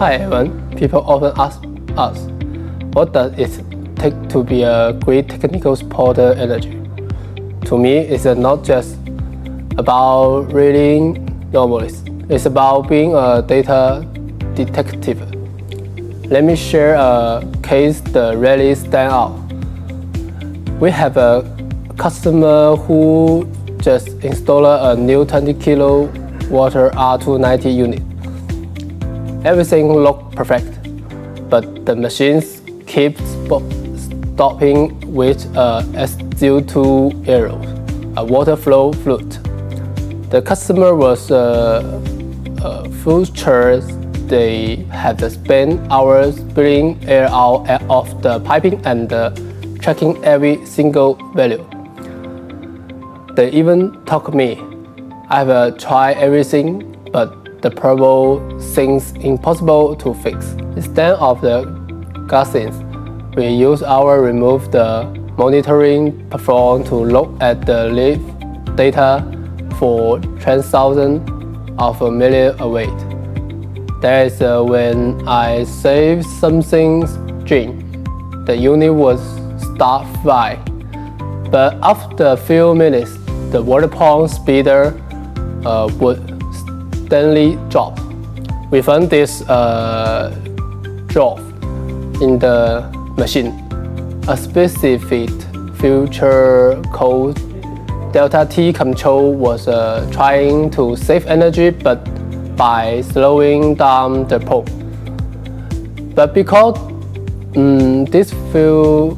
Hi everyone, people often ask us, what does it take to be a great technical supporter energy? To me, it's not just about reading novels, it's about being a data detective. Let me share a case that really stands out. We have a customer who just installed a new 20 kW R290 unit. Everything looked perfect, but the machines keep stopping with a SO2 error, a water flow fluid. The customer was frustrated. They had to spend hours spilling air out of the piping and tracking every single value. They even told me, I've tried everything, but the problem seems impossible to fix. Instead of the guessing, we use our remove the monitoring platform to look at the live data for 10,000 of a million away. That is when I saved something strange. The unit was start flying, but after a few minutes, the water pump speeder would suddenly drop. We found this drop in the machine. A specific feature called Delta T control was trying to save energy, but by slowing down the pump. But because these few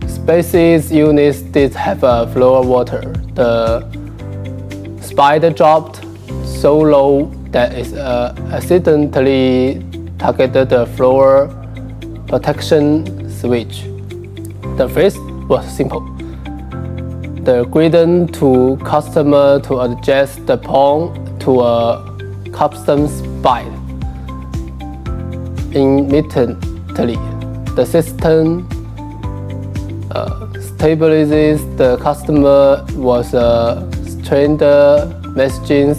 species units did have a flow of water, the spider dropped so low that it accidentally targeted the flow protection switch. The fix was simple. The gradient to customer to adjust the pump to a custom speed. Immediately, the system stabilizes the customer. Was stranger messaging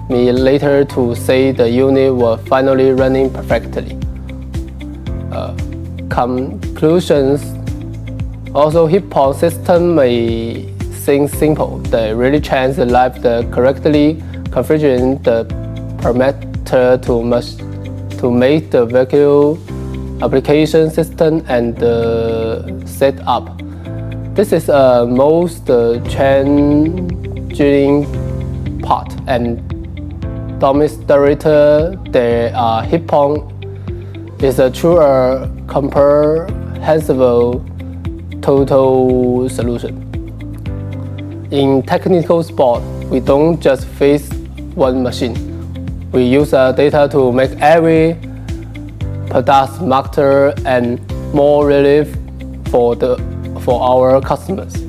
me later to say the unit was finally running perfectly. Conclusions. Also, heat pump system may seem simple. They really change the life correctly configuring the parameter to make the vacuum application system and set up. This is most challenging part and demonstrator the heat pump is a true comprehensive total solution. In technical support, we don't just fix one machine. We use data to make every product smarter and more reliable for our customers.